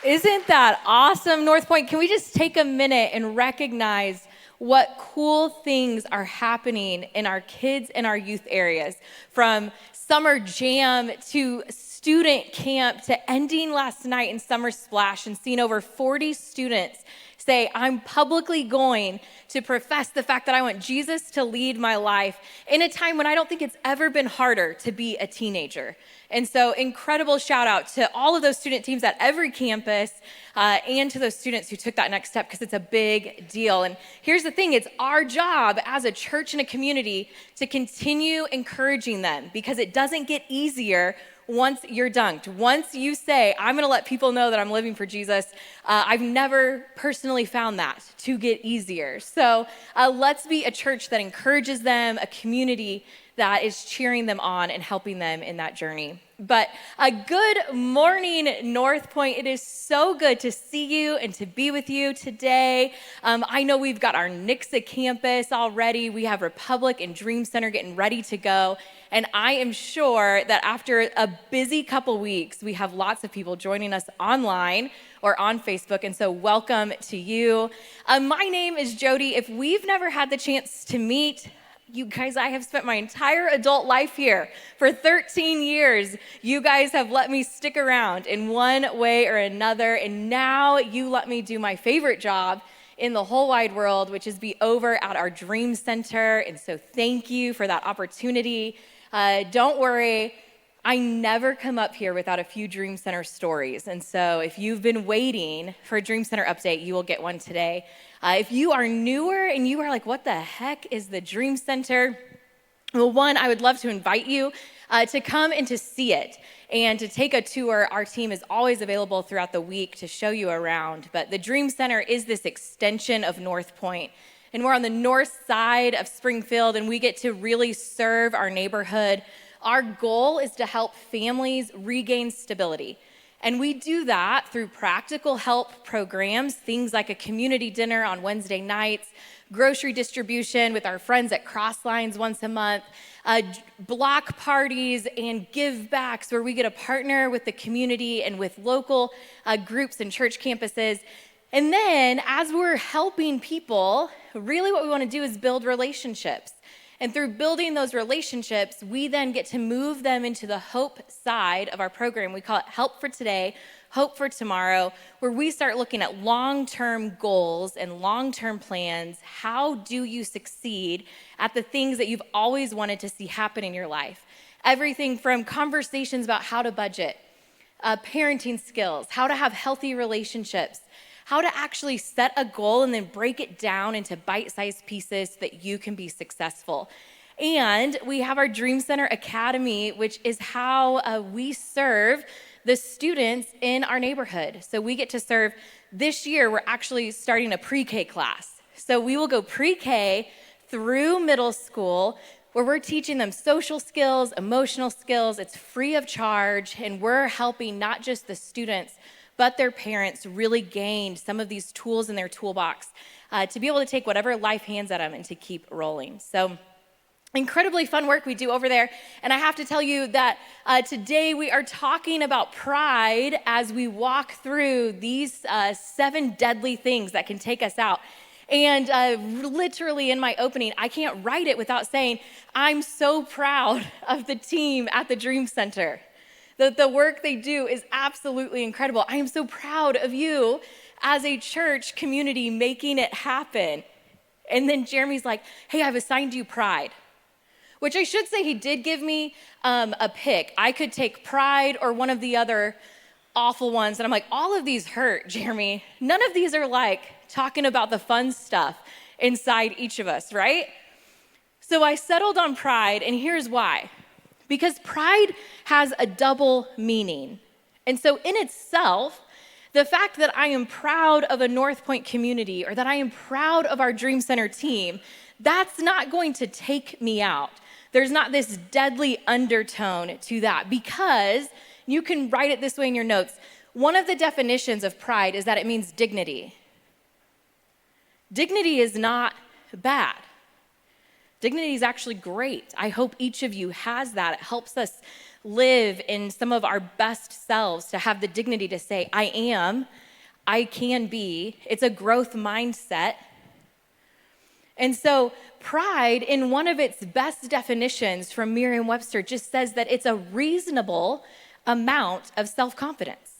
Isn't that awesome, North Point? Can we just take a minute and recognize what cool things are happening in our kids and our youth areas, from summer jam to student camp to ending last night in Summer Splash and seeing over 40 students say, I'm publicly going to profess the fact that I want Jesus to lead my life in a time when I don't think it's ever been harder to be a teenager. And so incredible shout out to all of those student teams at every campus and to those students who took that next step, because it's a big deal. And here's the thing, it's our job as a church and a community to continue encouraging them, because it doesn't get easier once you're dunked. Once you say, I'm gonna let people know that I'm living for Jesus, I've never personally found that to get easier. So let's be a church that encourages them, a community that is cheering them on and helping them in that journey. But a good morning, North Point. It is so good to see you and to be with you today. I know we've got our Nixa campus already. We have Republic and Dream Center getting ready to go. And I am sure that after a busy couple weeks, we have lots of people joining us online or on Facebook. And so welcome to you. My name is Jody. If we've never had the chance to meet, you guys, I have spent my entire adult life here for 13 years. You guys have let me stick around in one way or another, and now you let me do my favorite job in the whole wide world, which is be over at our Dream Center. And so thank you for that opportunity. Don't worry, I never come up here without a few Dream Center stories. And so if you've been waiting for a Dream Center update, you will get one today. If you are newer and you are like, what the heck is the Dream Center? Well, one, I would love to invite you to come and to see it and to take a tour. Our team is always available throughout the week to show you around. But the Dream Center is this extension of North Point. And we're on the north side of Springfield, and we get to really serve our neighborhood. Our goal is to help families regain stability. And we do that through practical help programs, things like a community dinner on Wednesday nights, grocery distribution with our friends at Crosslines once a month, block parties and give backs where we get to partner with the community and with local groups and church campuses. And then as we're helping people, really what we want to do is build relationships. And through building those relationships, we then get to move them into the hope side of our program. We call it Help for Today, Hope for Tomorrow, where we start looking at long-term goals and long-term plans. How do you succeed at the things that you've always wanted to see happen in your life? Everything from conversations about how to budget, parenting skills, how to have healthy relationships, how to actually set a goal and then break it down into bite-sized pieces so that you can be successful. And we have our Dream Center Academy, which is how we serve the students in our neighborhood. So we get to serve, this year, we're actually starting a pre-K class. So we will go pre-K through middle school, where we're teaching them social skills, emotional skills. It's free of charge, and we're helping not just the students, but their parents really gain some of these tools in their toolbox to be able to take whatever life hands at them and to keep rolling. So incredibly fun work we do over there. And I have to tell you that today we are talking about pride as we walk through these 7 deadly things that can take us out. And literally in my opening, I can't write it without saying, I'm so proud of the team at the Dream Center. The work they do is absolutely incredible. I am so proud of you as a church community making it happen. And then Jeremy's like, hey, I've assigned you pride, which I should say he did give me a pick. I could take pride or one of the other awful ones. And I'm like, all of these hurt, Jeremy. None of these are like talking about the fun stuff inside each of us, right? So I settled on pride, and here's why. Because pride has a double meaning. And so in itself, the fact that I am proud of a North Point community or that I am proud of our Dream Center team, that's not going to take me out. There's not this deadly undertone to that, because you can write it this way in your notes. One of the definitions of pride is that it means dignity. Dignity is not bad. Dignity is actually great. I hope each of you has that. It helps us live in some of our best selves, to have the dignity to say, I am, I can be. It's a growth mindset. And so pride, in one of its best definitions from Merriam-Webster, just says that it's a reasonable amount of self-confidence.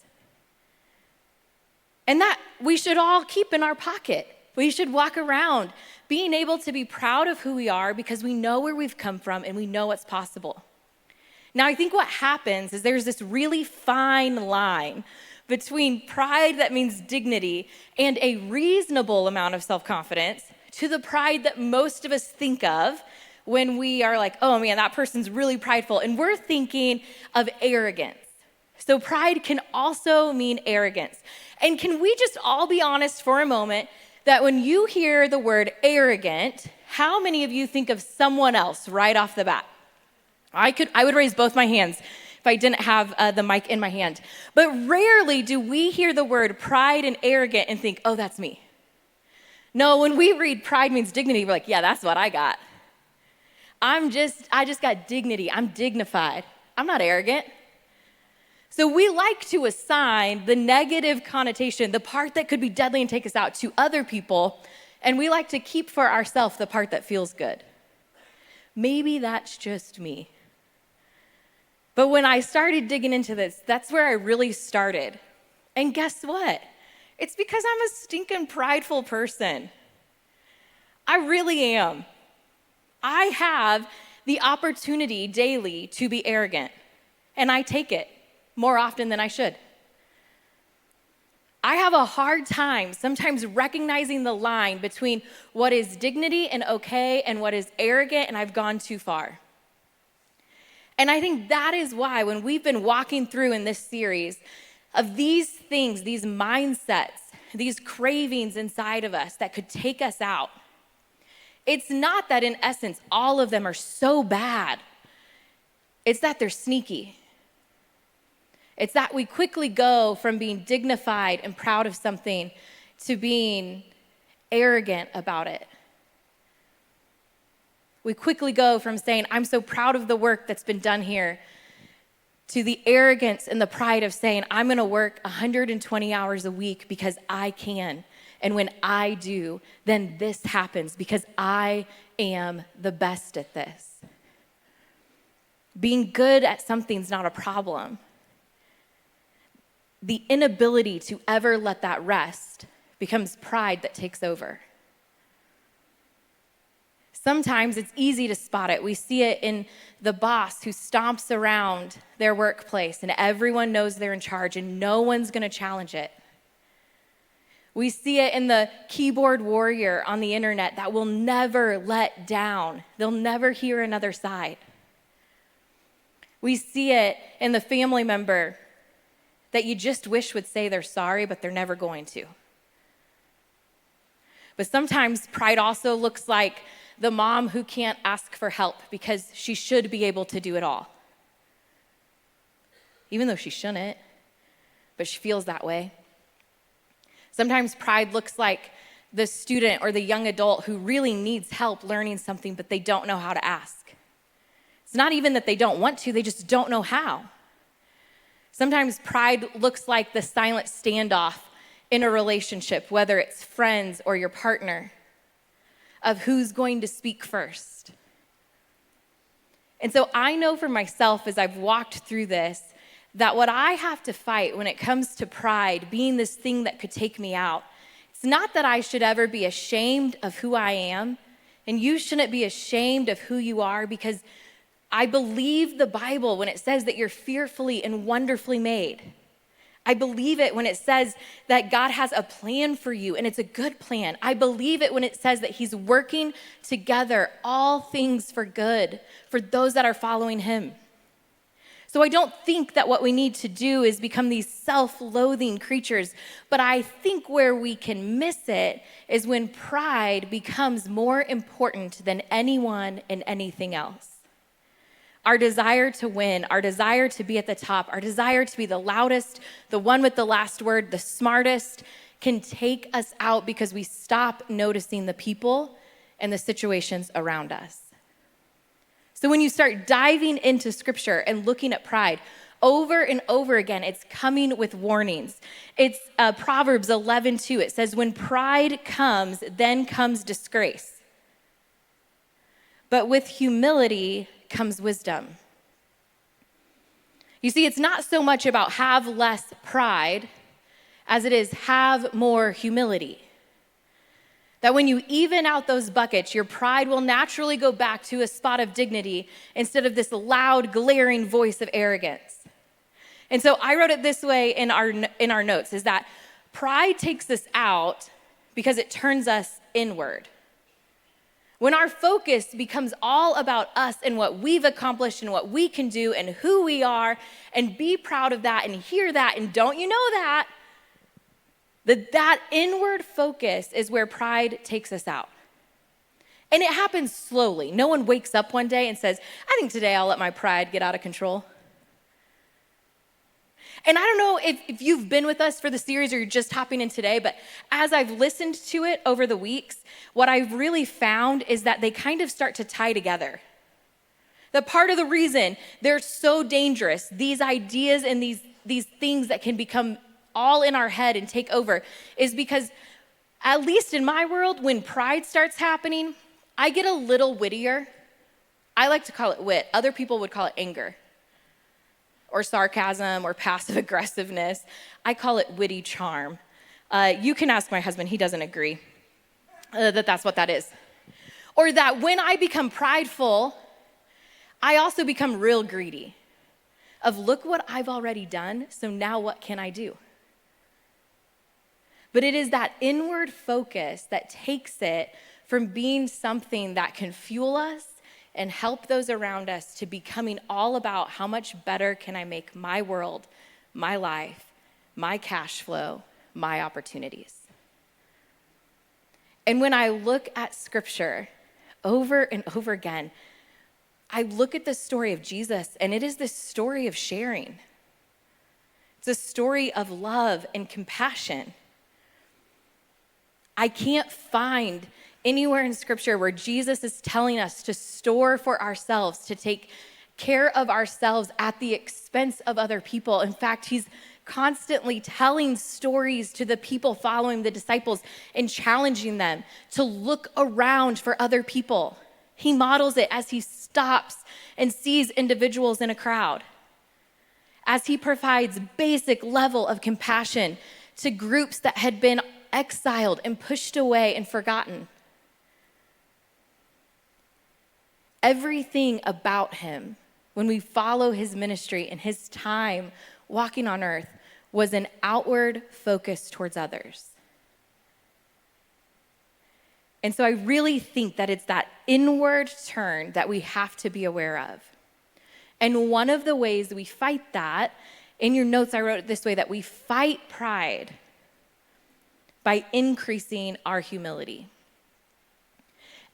And that we should all keep in our pocket. We should walk around being able to be proud of who we are because we know where we've come from and we know what's possible. Now, I think what happens is there's this really fine line between pride that means dignity and a reasonable amount of self-confidence to the pride that most of us think of when we are like, oh man, that person's really prideful. And we're thinking of arrogance. So pride can also mean arrogance. And can we just all be honest for a moment that when you hear the word arrogant, how many of you think of someone else right off the bat? I would raise both my hands if I didn't have the mic in my hand. But rarely do we hear the word pride and arrogant and think, oh, that's me. No, when we read pride means dignity, we're like, yeah, that's what I got. I just got dignity. I'm dignified. I'm not arrogant. So we like to assign the negative connotation, the part that could be deadly and take us out, to other people, and we like to keep for ourselves the part that feels good. Maybe that's just me. But when I started digging into this, that's where I really started. And guess what? It's because I'm a stinking prideful person. I really am. I have the opportunity daily to be arrogant, and I take it more often than I should. I have a hard time sometimes recognizing the line between what is dignity and okay and what is arrogant, and I've gone too far. And I think that is why when we've been walking through in this series of these things, these mindsets, these cravings inside of us that could take us out, it's not that in essence all of them are so bad. It's that they're sneaky. It's that we quickly go from being dignified and proud of something to being arrogant about it. We quickly go from saying, I'm so proud of the work that's been done here, to the arrogance and the pride of saying, I'm gonna work 120 hours a week because I can. And when I do, then this happens because I am the best at this. Being good at something's not a problem. The inability to ever let that rest becomes pride that takes over. Sometimes it's easy to spot it. We see it in the boss who stomps around their workplace and everyone knows they're in charge and no one's going to challenge it. We see it in the keyboard warrior on the internet that will never let down. They'll never hear another side. We see it in the family member that you just wish would say they're sorry, but they're never going to. But sometimes pride also looks like the mom who can't ask for help because she should be able to do it all. Even though she shouldn't, but she feels that way. Sometimes pride looks like the student or the young adult who really needs help learning something, but they don't know how to ask. It's not even that they don't want to, they just don't know how. Sometimes pride looks like the silent standoff in a relationship, whether it's friends or your partner, of who's going to speak first. And so I know for myself as I've walked through this, that what I have to fight when it comes to pride being this thing that could take me out, it's not that I should ever be ashamed of who I am, and you shouldn't be ashamed of who you are, because I believe the Bible when it says that you're fearfully and wonderfully made. I believe it when it says that God has a plan for you and it's a good plan. I believe it when it says that he's working together all things for good for those that are following him. So I don't think that what we need to do is become these self-loathing creatures, but I think where we can miss it is when pride becomes more important than anyone and anything else. Our desire to win, our desire to be at the top, our desire to be the loudest, the one with the last word, the smartest, can take us out because we stop noticing the people and the situations around us. So when you start diving into scripture and looking at pride, over and over again, it's coming with warnings. It's Proverbs 11:2. It says, when pride comes, then comes disgrace. But with humility comes wisdom. You see, it's not so much about have less pride as it is have more humility. That when you even out those buckets, your pride will naturally go back to a spot of dignity instead of this loud, glaring voice of arrogance. And so I wrote it this way in our notes, is that pride takes us out because it turns us inward. When our focus becomes all about us and what we've accomplished and what we can do and who we are, and be proud of that and hear that, and don't you know that that inward focus is where pride takes us out. And it happens slowly. No one wakes up one day and says, I think today I'll let my pride get out of control. And I don't know if you've been with us for the series or you're just hopping in today, but as I've listened to it over the weeks, what I've really found is that they kind of start to tie together. That part of the reason they're so dangerous, these ideas and these things that can become all in our head and take over, is because, at least in my world, when pride starts happening, I get a little wittier. I like to call it wit. Other people would call it anger or sarcasm or passive aggressiveness. I call it witty charm. You can ask my husband. He doesn't agree that that's what that is. Or that when I become prideful, I also become real greedy of look what I've already done, so now what can I do? But it is that inward focus that takes it from being something that can fuel us and help those around us to becoming all about how much better can I make my world, my life, my cash flow, my opportunities. And when I look at scripture over and over again, I look at the story of Jesus, and it is this story of sharing. It's a story of love and compassion. I can't find anywhere in scripture where Jesus is telling us to store for ourselves, to take care of ourselves at the expense of other people. In fact, he's constantly telling stories to the people following the disciples and challenging them to look around for other people. He models it as he stops and sees individuals in a crowd, as he provides basic level of compassion to groups that had been exiled and pushed away and forgotten. Everything about him, when we follow his ministry and his time walking on earth, was an outward focus towards others. And so I really think that it's that inward turn that we have to be aware of. And one of the ways we fight that, in your notes I wrote it this way, that we fight pride by increasing our humility.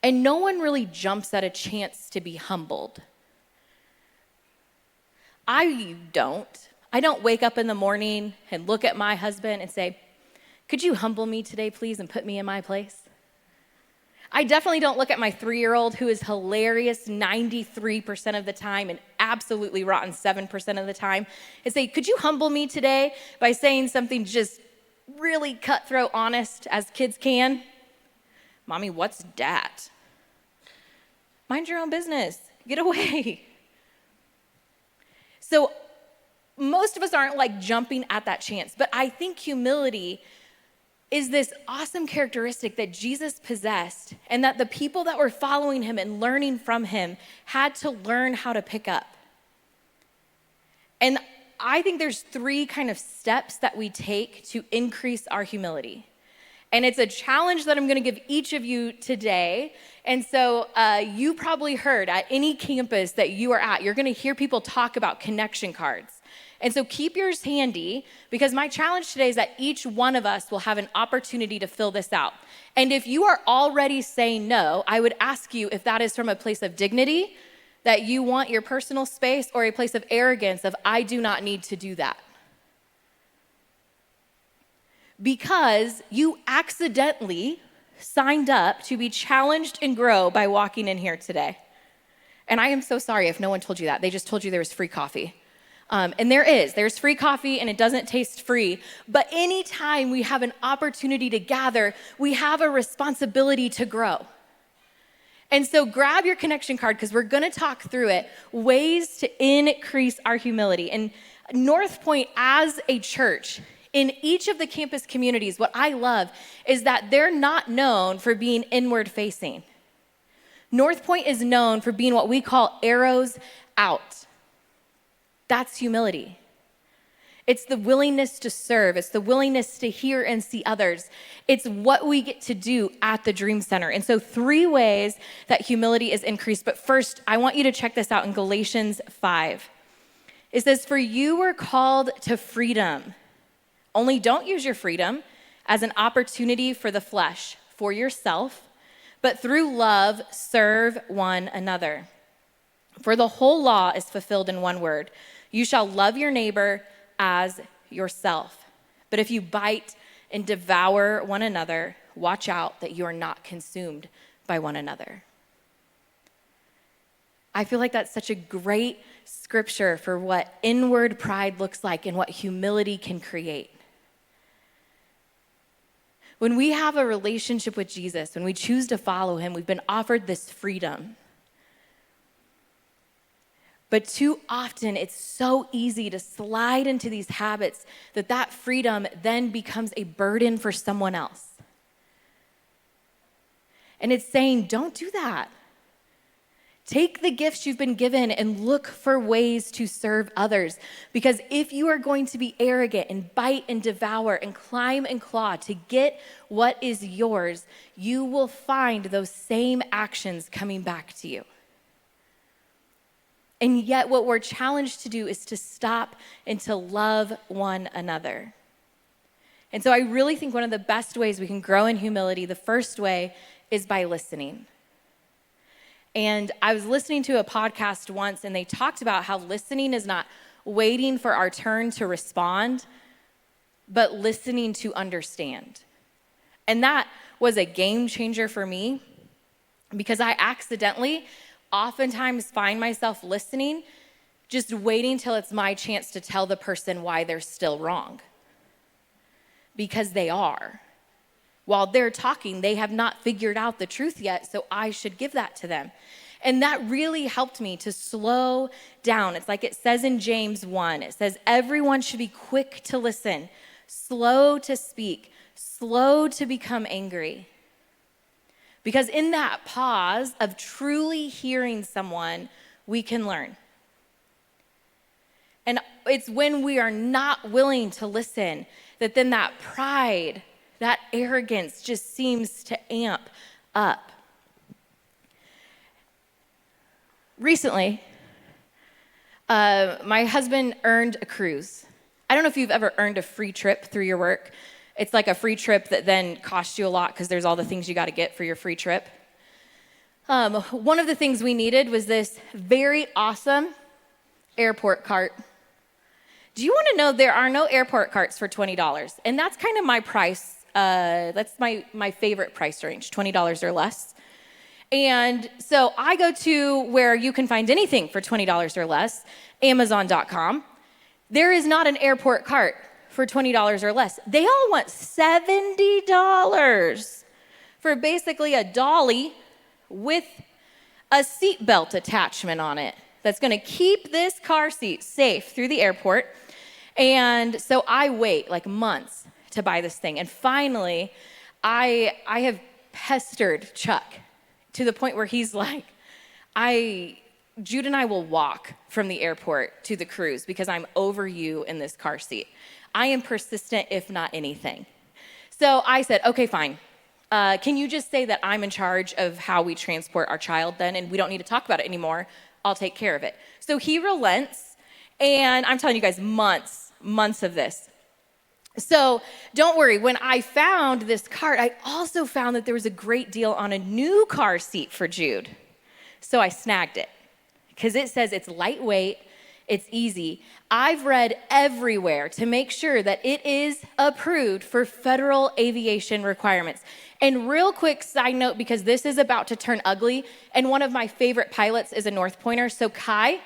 And no one really jumps at a chance to be humbled. I don't wake up in the morning and look at my husband and say, could you humble me today, please, and put me in my place? I definitely don't look at my 3-year-old, who is hilarious 93% of the time and absolutely rotten 7% of the time, and say, could you humble me today by saying something just really cutthroat honest as kids can? Mommy, what's dat? Mind your own business. Get away. So most of us aren't like jumping at that chance, but I think humility is this awesome characteristic that Jesus possessed and that the people that were following him and learning from him had to learn how to pick up. And I think there's 3 kind of steps that we take to increase our humility. And it's a challenge that I'm going to give each of you today. And so you probably heard at any campus that you are at, you're going to hear people talk about connection cards. And so keep yours handy, because my challenge today is that each one of us will have an opportunity to fill this out. And if you are already saying no, I would ask you if that is from a place of dignity, that you want your personal space, or a place of arrogance of I do not need to do that. Because you accidentally signed up to be challenged and grow by walking in here today. And I am so sorry if no one told you that. They just told you there was free coffee. And there's free coffee and it doesn't taste free. But anytime we have an opportunity to gather, we have a responsibility to grow. And so grab your connection card because we're going to talk through it, ways to increase our humility. And North Point as a church, in each of the campus communities, what I love is that they're not known for being inward facing. North Point is known for being what we call arrows out. That's humility. It's the willingness to serve. It's the willingness to hear and see others. It's what we get to do at the Dream Center. And so 3 ways that humility is increased. But first, I want you to check this out in Galatians 5. It says, "For you were called to freedom. Only don't use your freedom as an opportunity for the flesh, for yourself, but through love serve one another. For the whole law is fulfilled in one word. You shall love your neighbor as yourself. But if you bite and devour one another, watch out that you are not consumed by one another." I feel like that's such a great scripture for what inward pride looks like and what humility can create. When we have a relationship with Jesus, when we choose to follow him, we've been offered this freedom. But too often, it's so easy to slide into these habits that freedom then becomes a burden for someone else. And it's saying, don't do that. Take the gifts you've been given and look for ways to serve others. Because if you are going to be arrogant and bite and devour and climb and claw to get what is yours, you will find those same actions coming back to you. And yet what we're challenged to do is to stop and to love one another. And so I really think one of the best ways we can grow in humility, the first way is by listening. And I was listening to a podcast once, and they talked about how listening is not waiting for our turn to respond, but listening to understand. And that was a game changer for me because I accidentally oftentimes find myself listening, just waiting till it's my chance to tell the person why they're still wrong. Because they are. While they're talking, they have not figured out the truth yet, so I should give that to them. And that really helped me to slow down. It's like it says in James 1, it says, everyone should be quick to listen, slow to speak, slow to become angry. Because in that pause of truly hearing someone, we can learn. And it's when we are not willing to listen that then that pride, that arrogance just seems to amp up. Recently, my husband earned a cruise. I don't know if you've ever earned a free trip through your work. It's like a free trip that then costs you a lot because there's all the things you got to get for your free trip. One of the things we needed was this very awesome airport cart. Do you want to know there are no airport carts for $20? And that's kind of my price. That's my favorite price range, $20 or less. And so I go to where you can find anything for $20 or less, Amazon.com. There is not an airport cart for $20 or less. They all want $70 for basically a dolly with a seatbelt attachment on it that's going to keep this car seat safe through the airport. And so I wait like months to buy this thing. And finally, I have pestered Chuck to the point where he's like, Jude and I will walk from the airport to the cruise because I'm over you in this car seat. I am persistent, if not anything. So I said, okay, fine. Can you just say that I'm in charge of how we transport our child then, and we don't need to talk about it anymore? I'll take care of it. So he relents, and I'm telling you guys, months of this. So don't worry, when I found this cart, I also found that there was a great deal on a new car seat for Jude. So I snagged it because it says it's lightweight, It's easy. I've read everywhere to make sure that it is approved for federal aviation requirements. And real quick side note, because this is about to turn ugly, and one of my favorite pilots is a North Pointer. So Kai,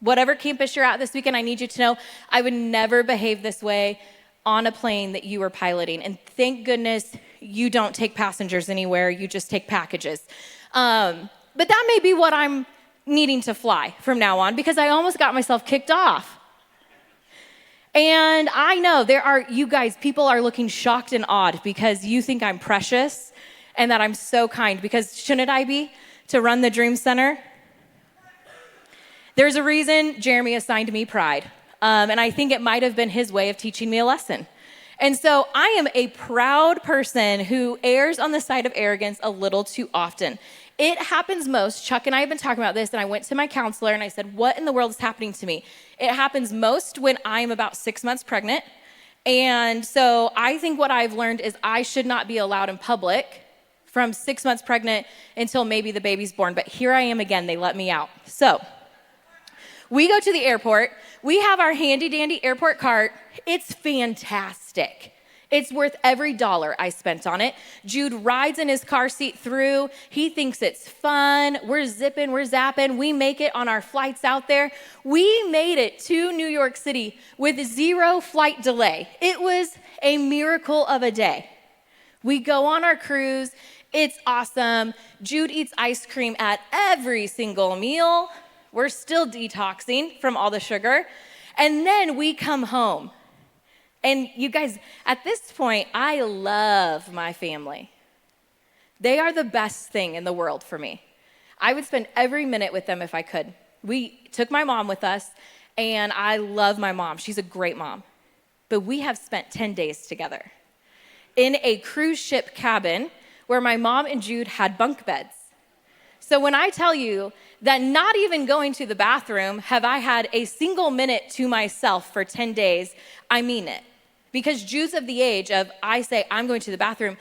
whatever campus you're at this weekend, I need you to know I would never behave this way on a plane that you were piloting. And thank goodness you don't take passengers anywhere, you just take packages. But that may be what I'm needing to fly from now on, because I almost got myself kicked off. And I know you guys, people are looking shocked and awed because you think I'm precious and that I'm so kind, because shouldn't I be to run the Dream Center? There's a reason Jeremy assigned me pride. And I think it might have been his way of teaching me a lesson. And so I am a proud person who errs on the side of arrogance a little too often. It happens most, Chuck and I have been talking about this, and I went to my counselor and I said, what in the world is happening to me? It happens most when I'm about 6 months pregnant. And so I think what I've learned is I should not be allowed in public from 6 months pregnant until maybe the baby's born. But here I am again, they let me out. So we go to the airport. We have our handy dandy airport cart. It's fantastic. It's worth every dollar I spent on it. Jude rides in his car seat through. He thinks it's fun. We're zipping, we're zapping. We make it on our flights out there. We made it to New York City with 0 flight delay. It was a miracle of a day. We go on our cruise. It's awesome. Jude eats ice cream at every single meal. We're still detoxing from all the sugar. And then we come home. And you guys, at this point, I love my family. They are the best thing in the world for me. I would spend every minute with them if I could. We took my mom with us, and I love my mom. She's a great mom. But we have spent 10 days together in a cruise ship cabin where my mom and Jude had bunk beds. So when I tell you that not even going to the bathroom have I had a single minute to myself for 10 days, I mean it. Because Jude's of the age of, I say, I'm going to the bathroom,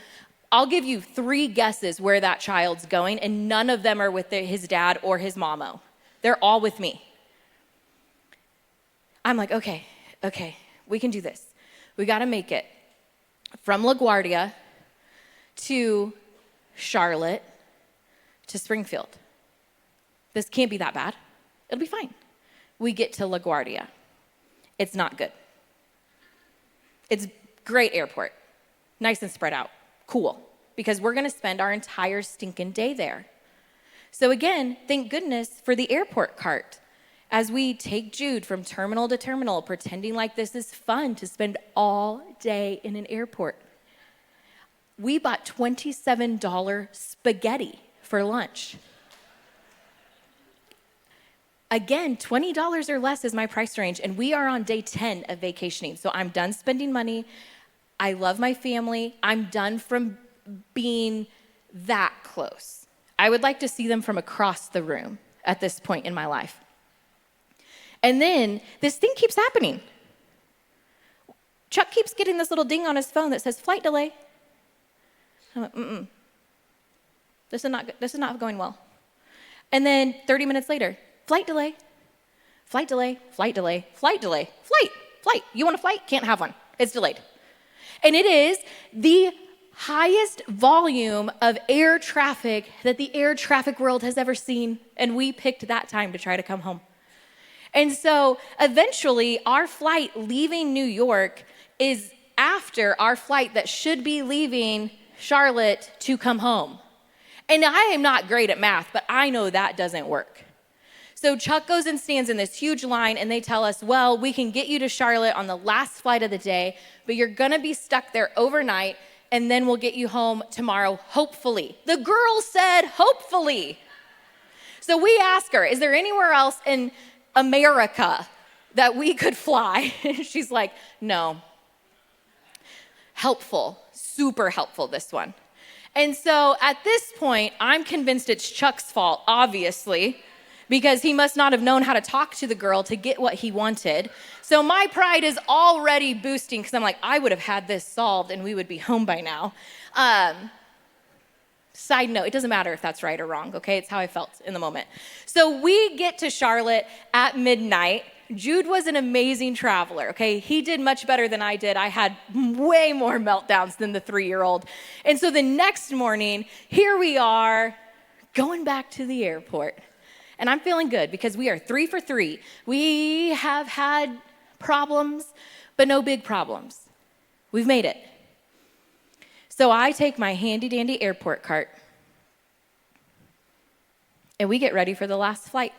I'll give you 3 guesses where that child's going, and none of them are with his dad or his mama. They're all with me. I'm like, okay, we can do this. We got to make it from LaGuardia to Charlotte to Springfield. This can't be that bad. It'll be fine. We get to LaGuardia. It's not good. It's great airport, nice and spread out, cool, because we're gonna spend our entire stinking day there. So again, thank goodness for the airport cart. As we take Jude from terminal to terminal, pretending like this is fun to spend all day in an airport. We bought $27 spaghetti for lunch. Again, $20 or less is my price range, and we are on day 10 of vacationing. So I'm done spending money. I love my family. I'm done from being that close. I would like to see them from across the room at this point in my life. And then this thing keeps happening. Chuck keeps getting this little ding on his phone that says flight delay. I'm like, this is not going well. And then 30 minutes later, flight delay, flight delay, flight delay, flight delay, flight. You want a flight? Can't have one. It's delayed. And it is the highest volume of air traffic that the air traffic world has ever seen. And we picked that time to try to come home. And so eventually our flight leaving New York is after our flight that should be leaving Charlotte to come home. And I am not great at math, but I know that doesn't work. So Chuck goes and stands in this huge line, and they tell us, well, we can get you to Charlotte on the last flight of the day, but you're gonna be stuck there overnight, and then we'll get you home tomorrow, hopefully. The girl said, hopefully. So we ask her, is there anywhere else in America that we could fly? She's like, no. Helpful, super helpful, this one. And so at this point, I'm convinced it's Chuck's fault, obviously, because he must not have known how to talk to the girl to get what he wanted. So my pride is already boosting because I'm like, I would have had this solved and we would be home by now. Side note, it doesn't matter if that's right or wrong, okay? It's how I felt in the moment. So we get to Charlotte at midnight, Jude was an amazing traveler, okay? He did much better than I did. I had way more meltdowns than the 3-year-old. And so the next morning, here we are going back to the airport. And I'm feeling good because we are 3 for 3. We have had problems, but no big problems. We've made it. So I take my handy-dandy airport cart, and we get ready for the last flight.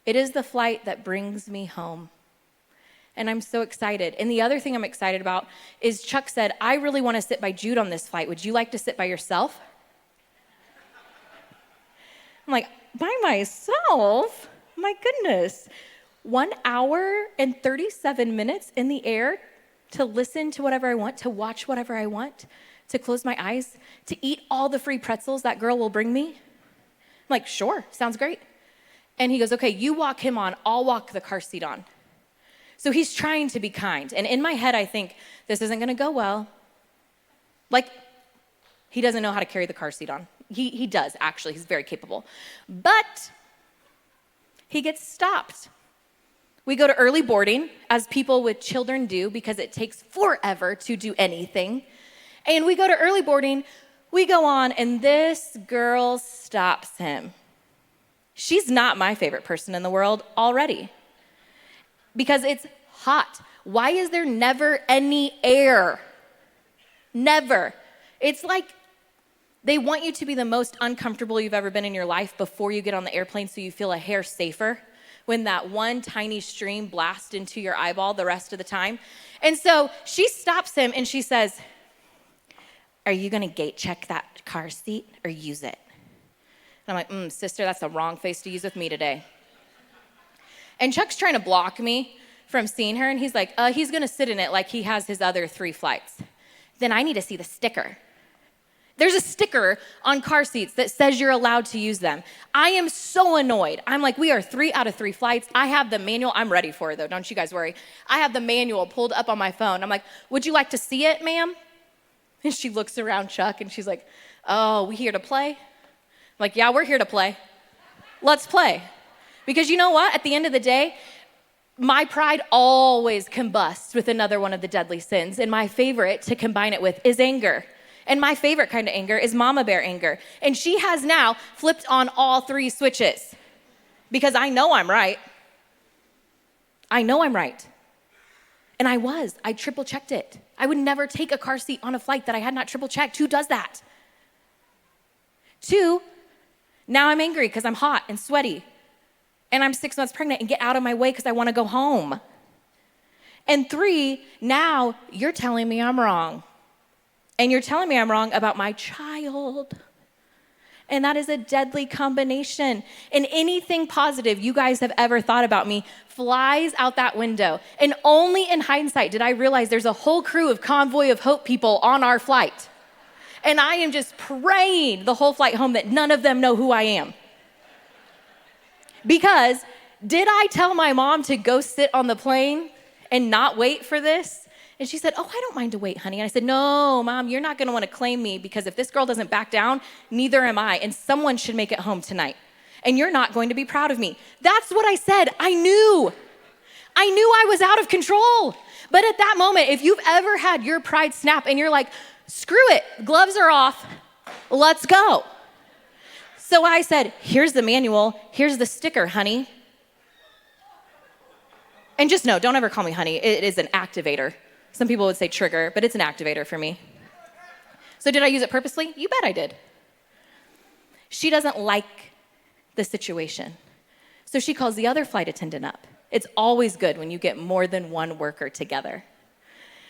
It is the flight that brings me home. And I'm so excited. And the other thing I'm excited about is Chuck said, I really want to sit by Jude on this flight. Would you like to sit by yourself? I'm like, by myself? My goodness. 1 hour and 37 minutes in the air to listen to whatever I want, to watch whatever I want, to close my eyes, to eat all the free pretzels that girl will bring me? I'm like, sure, sounds great. And he goes, okay, you walk him on, I'll walk the car seat on. So he's trying to be kind. And in my head, I think, this isn't gonna go well. Like, he doesn't know how to carry the car seat on. He does, actually, he's very capable. But he gets stopped. We go to early boarding, as people with children do, because it takes forever to do anything. And we go to early boarding, we go on, and this girl stops him. She's not my favorite person in the world already because it's hot. Why is there never any air? Never. It's like they want you to be the most uncomfortable you've ever been in your life before you get on the airplane so you feel a hair safer when that one tiny stream blasts into your eyeball the rest of the time. And so she stops him and she says, are you gonna gate check that car seat or use it? And I'm like, sister, that's the wrong face to use with me today. And Chuck's trying to block me from seeing her, and he's like, he's gonna sit in it like he has his other 3 flights. Then I need to see the sticker. There's a sticker on car seats that says you're allowed to use them. I am so annoyed. I'm like, we are 3 out of 3 flights. I have the manual. I'm ready for it, though. Don't you guys worry. I have the manual pulled up on my phone. I'm like, would you like to see it, ma'am? And she looks around Chuck, and she's like, oh, we here to play? I'm like, yeah, we're here to play. Let's play. Because you know what? At the end of the day, my pride always combusts with another one of the deadly sins. And my favorite to combine it with is anger. And my favorite kind of anger is mama bear anger. And she has now flipped on all 3 switches because I know I'm right. I know I'm right. And I triple checked it. I would never take a car seat on a flight that I had not triple checked. Who does that? 2, now I'm angry because I'm hot and sweaty and I'm 6 months pregnant and get out of my way because I want to go home. And 3, now you're telling me I'm wrong. And you're telling me I'm wrong about my child. And that is a deadly combination. And anything positive you guys have ever thought about me flies out that window. And only in hindsight did I realize there's a whole crew of Convoy of Hope people on our flight. And I am just praying the whole flight home that none of them know who I am. Because did I tell my mom to go sit on the plane and not wait for this? And she said, oh, I don't mind to wait, honey. And I said, no, Mom, you're not gonna wanna claim me because if this girl doesn't back down, neither am I, and someone should make it home tonight. And you're not going to be proud of me. That's what I said. I knew I was out of control. But at that moment, if you've ever had your pride snap and you're like, screw it, gloves are off, let's go. So I said, here's the manual, here's the sticker, honey. And just know, don't ever call me honey, it is an activator. Some people would say trigger, but it's an activator for me. So did I use it purposely? You bet I did. She doesn't like the situation. So she calls the other flight attendant up. It's always good when you get more than one worker together.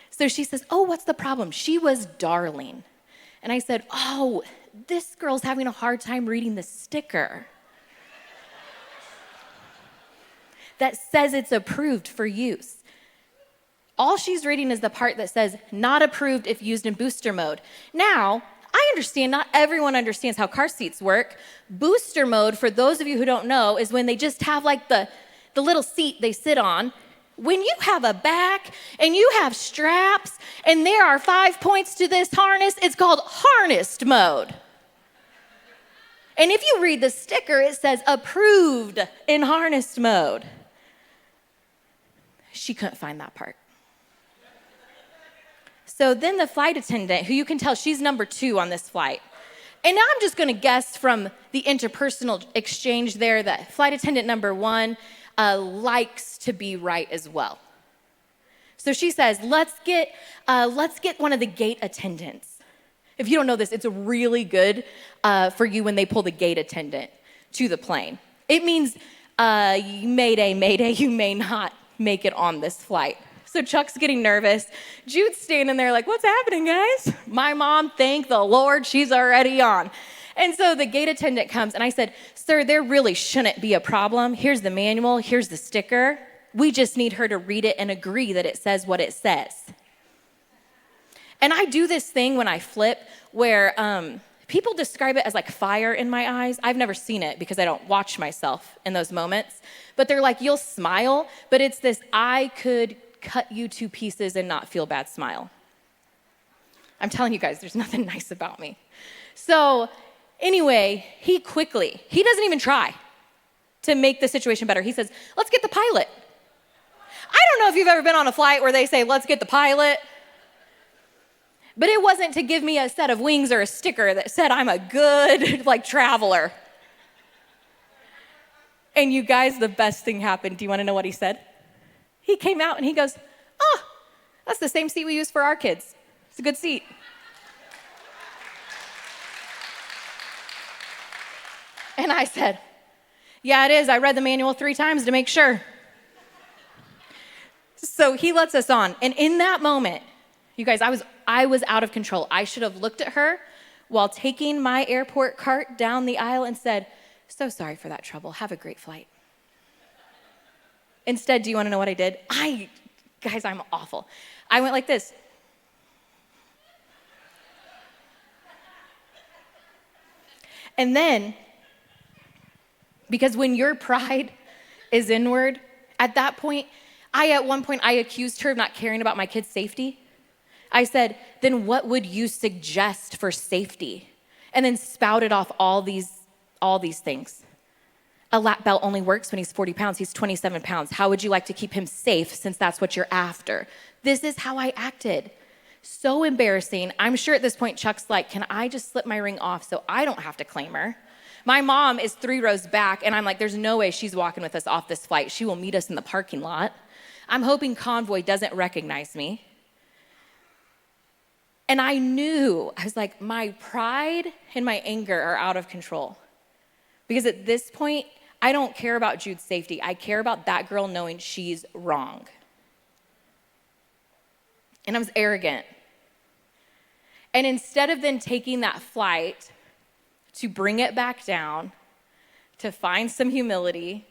So she says, oh, what's the problem? She was darling. And I said, oh, this girl's having a hard time reading the sticker that says it's approved for use. All she's reading is the part that says, not approved if used in booster mode. Now, I understand not everyone understands how car seats work. Booster mode, for those of you who don't know, is when they just have like the little seat they sit on. When you have a back and you have straps and there are 5 points to this harness, it's called harnessed mode. And if you read the sticker, it says approved in harnessed mode. She couldn't find that part. So then the flight attendant, who you can tell she's number 2 on this flight, and now I'm just gonna guess from the interpersonal exchange there that flight attendant number 1 likes to be right as well. So she says, let's get one of the gate attendants. If you don't know this, it's really good for you when they pull the gate attendant to the plane. It means, mayday, mayday, you may not make it on this flight. So Chuck's getting nervous. Jude's standing there like, what's happening, guys? My mom, thank the Lord, she's already on. And so the gate attendant comes, and I said, sir, there really shouldn't be a problem. Here's the manual, here's the sticker. We just need her to read it and agree that it says what it says. And I do this thing when I flip where people describe it as like fire in my eyes. I've never seen it because I don't watch myself in those moments. But they're like, you'll smile, but it's this I could cut you to pieces and not feel bad smile. I'm telling you guys, there's nothing nice about me. So anyway, he doesn't even try to make the situation better. He says, let's get the pilot. I don't know if you've ever been on a flight where they say, let's get the pilot. But it wasn't to give me a set of wings or a sticker that said I'm a good traveler. And you guys, the best thing happened. Do you want to know what he said? He came out and he goes, oh, that's the same seat we use for our kids. It's a good seat. And I said, yeah, it is. I read the manual 3 times to make sure. So he lets us on. And in that moment, you guys, I was out of control. I should have looked at her while taking my airport cart down the aisle and said, so sorry for that trouble. Have a great flight. Instead, do you want to know what I did? Guys, I'm awful. I went like this. And then, because when your pride is inward, at that point, at one point, I accused her of not caring about my kids' safety. I said, then what would you suggest for safety? And then spouted off all these things. A lap belt only works when he's 40 pounds. He's 27 pounds. How would you like to keep him safe since that's what you're after? This is how I acted. So embarrassing. I'm sure at this point, Chuck's like, can I just slip my ring off so I don't have to claim her? My mom is 3 rows back, and I'm like, there's no way she's walking with us off this flight. She will meet us in the parking lot. I'm hoping Convoy doesn't recognize me. And I was like, my pride and my anger are out of control. Because at this point, I don't care about Jude's safety. I care about that girl knowing she's wrong. And I was arrogant. And instead of then taking that flight to bring it back down, to find some humility,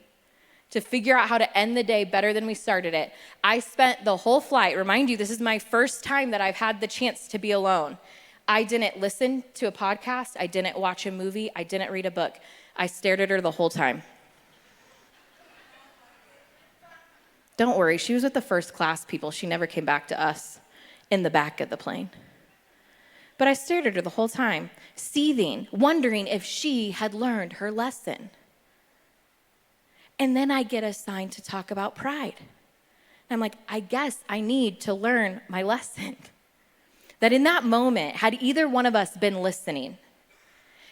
to figure out how to end the day better than we started it, I spent the whole flight, remind you, this is my first time that I've had the chance to be alone. I didn't listen to a podcast. I didn't watch a movie. I didn't read a book. I stared at her the whole time. Don't worry, she was with the first class people. She never came back to us in the back of the plane. But I stared at her the whole time, seething, wondering if she had learned her lesson. And then I get assigned to talk about pride. And I'm like, I guess I need to learn my lesson. That in that moment, had either one of us been listening,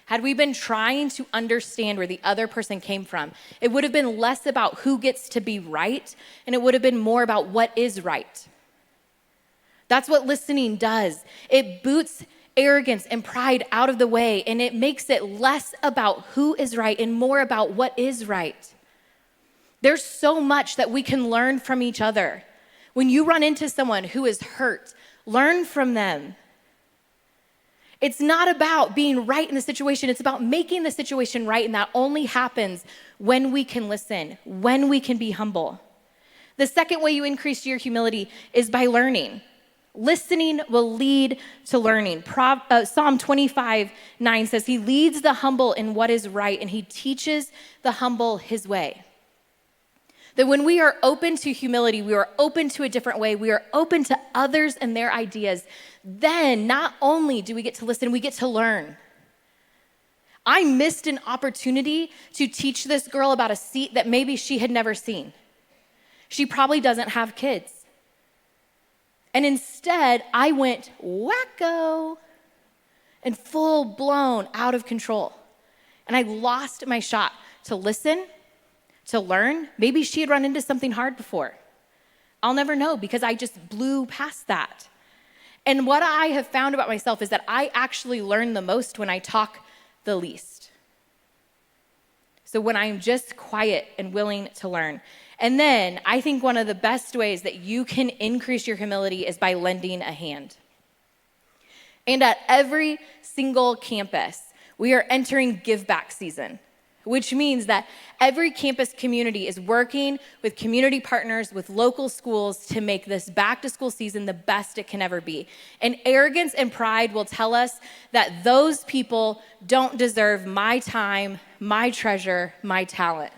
had we been trying to understand where the other person came from, it would have been less about who gets to be right, and it would have been more about what is right. That's what listening does. It boots arrogance and pride out of the way, and it makes it less about who is right and more about what is right. There's so much that we can learn from each other. When you run into someone who is hurt, learn from them. It's not about being right in the situation. It's about making the situation right, and that only happens when we can listen, when we can be humble. The second way you increase your humility is by learning. Listening will lead to learning. Psalm 25:9 says, he leads the humble in what is right, and he teaches the humble his way. That when we are open to humility, we are open to a different way, we are open to others and their ideas, then not only do we get to listen, we get to learn. I missed an opportunity to teach this girl about a seat that maybe she had never seen. She probably doesn't have kids. And instead, I went wacko and full blown out of control. And I lost my shot to listen, to learn. Maybe she had run into something hard before. I'll never know because I just blew past that. And what I have found about myself is that I actually learn the most when I talk the least. So when I'm just quiet and willing to learn. And then I think one of the best ways that you can increase your humility is by lending a hand. And at every single campus, we are entering give back season, which means that every campus community is working with community partners, with local schools to make this back to school season the best it can ever be. And arrogance and pride will tell us that those people don't deserve my time, my treasure, my talent.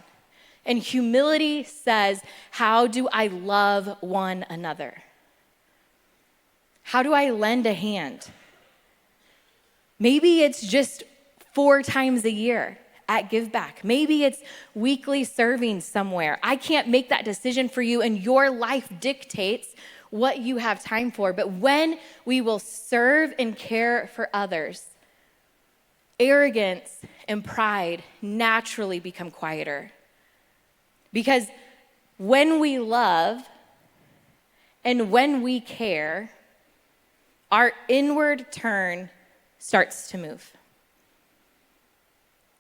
And humility says, how do I love one another? How do I lend a hand? Maybe it's just 4 times a year at Give Back. Maybe it's weekly serving somewhere. I can't make that decision for you, and your life dictates what you have time for. But when we will serve and care for others, arrogance and pride naturally become quieter. Because when we love and when we care, our inward turn starts to move.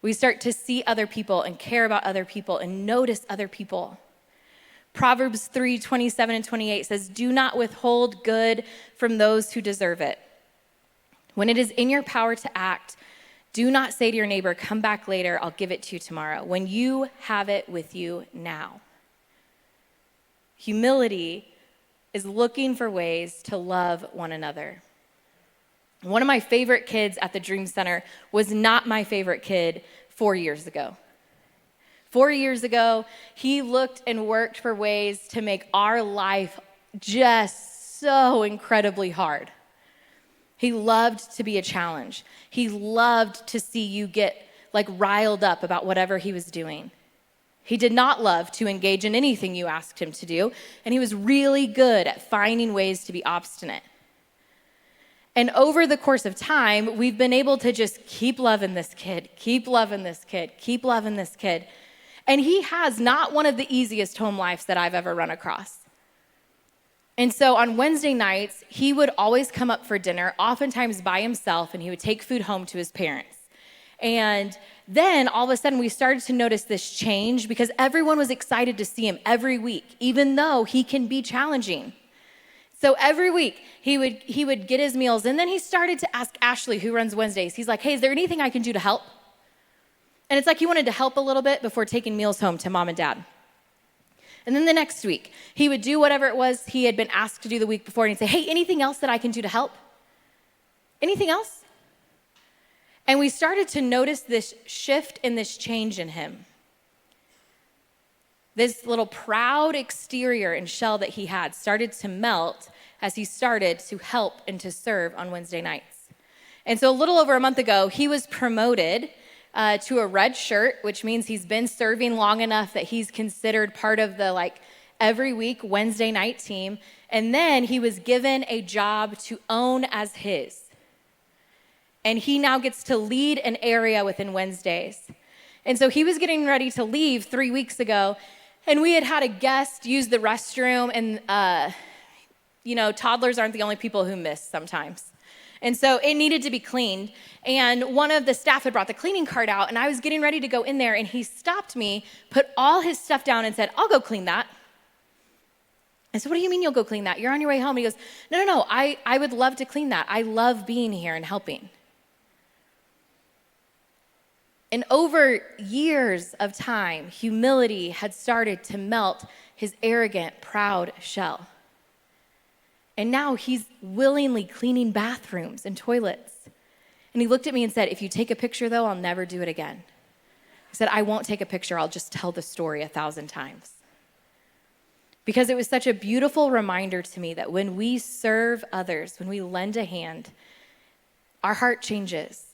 We start to see other people and care about other people and notice other people. Proverbs 3:27 and 28 says, "Do not withhold good from those who deserve it. When it is in your power to act, do not say to your neighbor, 'Come back later, I'll give it to you tomorrow,' when you have it with you now." Humility is looking for ways to love one another. One of my favorite kids at the Dream Center was not my favorite kid 4 years ago. 4 years ago, he looked and worked for ways to make our life just so incredibly hard. He loved to be a challenge. He loved to see you get riled up about whatever he was doing. He did not love to engage in anything you asked him to do, and he was really good at finding ways to be obstinate. And over the course of time, we've been able to just keep loving this kid, keep loving this kid, keep loving this kid. And he has not one of the easiest home lives that I've ever run across. And so on Wednesday nights, he would always come up for dinner, oftentimes by himself, and he would take food home to his parents. And then all of a sudden, we started to notice this change because everyone was excited to see him every week, even though he can be challenging. So every week, he would get his meals, and then he started to ask Ashley, who runs Wednesdays, he's like, "Hey, is there anything I can do to help?" And it's like he wanted to help a little bit before taking meals home to mom and dad. And then the next week, he would do whatever it was he had been asked to do the week before, and he'd say, "Hey, anything else that I can do to help? Anything else?" And we started to notice this shift and this change in him. This little proud exterior and shell that he had started to melt as he started to help and to serve on Wednesday nights. And so a little over a month ago, he was promoted to a red shirt, which means he's been serving long enough that he's considered part of the every week Wednesday night team. And then he was given a job to own as his. And he now gets to lead an area within Wednesdays. And so he was getting ready to leave 3 weeks ago, and we had a guest use the restroom, and toddlers aren't the only people who miss sometimes. And so it needed to be cleaned, and one of the staff had brought the cleaning cart out, and I was getting ready to go in there, and he stopped me, put all his stuff down, and said, "I'll go clean that." I said, "What do you mean you'll go clean that? You're on your way home." He goes, No, I would love to clean that. I love being here and helping." And over years of time, humility had started to melt his arrogant, proud shell. And now he's willingly cleaning bathrooms and toilets. And he looked at me and said, "If you take a picture, though, I'll never do it again." He said, "I won't take a picture. I'll just tell the story 1,000 times." Because it was such a beautiful reminder to me that when we serve others, when we lend a hand, our heart changes.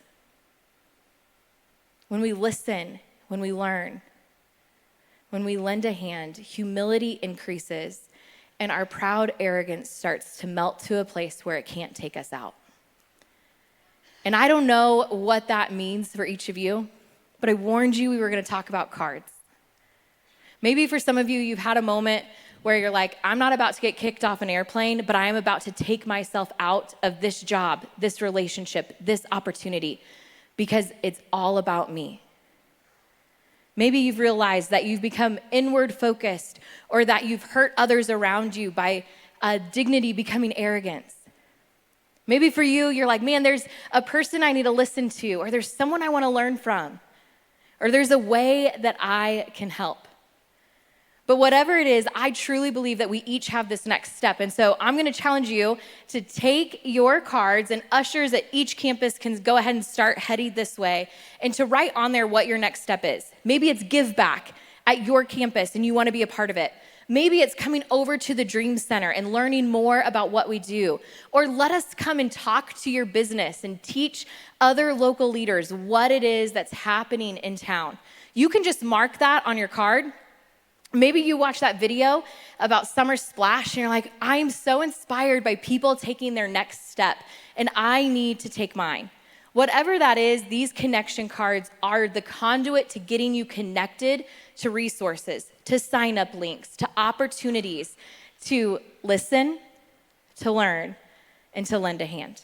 When we listen, when we learn, when we lend a hand, humility increases and our proud arrogance starts to melt to a place where it can't take us out. And I don't know what that means for each of you, but I warned you we were going to talk about cards. Maybe for some of you, you've had a moment where you're like, I'm not about to get kicked off an airplane, but I am about to take myself out of this job, this relationship, this opportunity, because it's all about me. Maybe you've realized that you've become inward focused or that you've hurt others around you by dignity becoming arrogance. Maybe for you, you're like, man, there's a person I need to listen to, or there's someone I want to learn from, or there's a way that I can help. But whatever it is, I truly believe that we each have this next step. And so I'm going to challenge you to take your cards, and ushers at each campus can go ahead and start heading this way, and to write on there what your next step is. Maybe it's give back at your campus and you want to be a part of it. Maybe it's coming over to the Dream Center and learning more about what we do. Or let us come and talk to your business and teach other local leaders what it is that's happening in town. You can just mark that on your card. Maybe you watch that video about Summer Splash and you're like, I am so inspired by people taking their next step and I need to take mine. Whatever that is, these connection cards are the conduit to getting you connected to resources, to sign up links, to opportunities, to listen, to learn, and to lend a hand.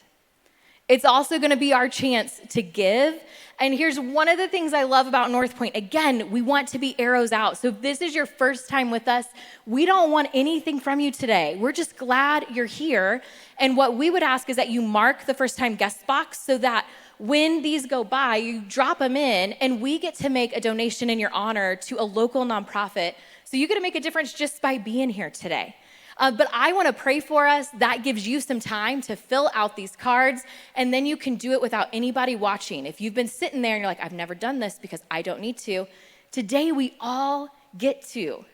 It's also going to be our chance to give. And here's one of the things I love about North Point. Again, we want to be arrows out. So if this is your first time with us, we don't want anything from you today. We're just glad you're here. And what we would ask is that you mark the first time guest box so that when these go by, you drop them in and we get to make a donation in your honor to a local nonprofit. So you get to make a difference just by being here today. But I want to pray for us. That gives you some time to fill out these cards, and then you can do it without anybody watching. If you've been sitting there and you're like, I've never done this because I don't need to, today we all get to.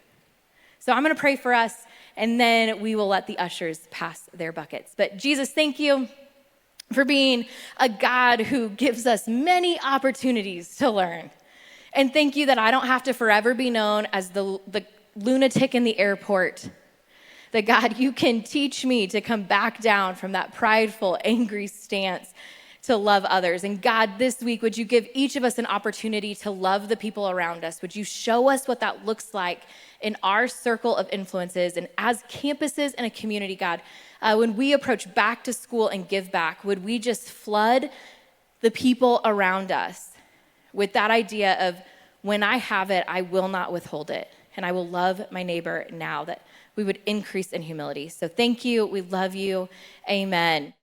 So I'm going to pray for us, and then we will let the ushers pass their buckets. But Jesus, thank you for being a God who gives us many opportunities to learn. And thank you that I don't have to forever be known as the lunatic in the airport. That God, you can teach me to come back down from that prideful, angry stance to love others. And God, this week, would you give each of us an opportunity to love the people around us? Would you show us what that looks like in our circle of influences? And as campuses and a community, God, when we approach back to school and give back, would we just flood the people around us with that idea of when I have it, I will not withhold it. And I will love my neighbor now, that we would increase in humility. So thank you. We love you. Amen.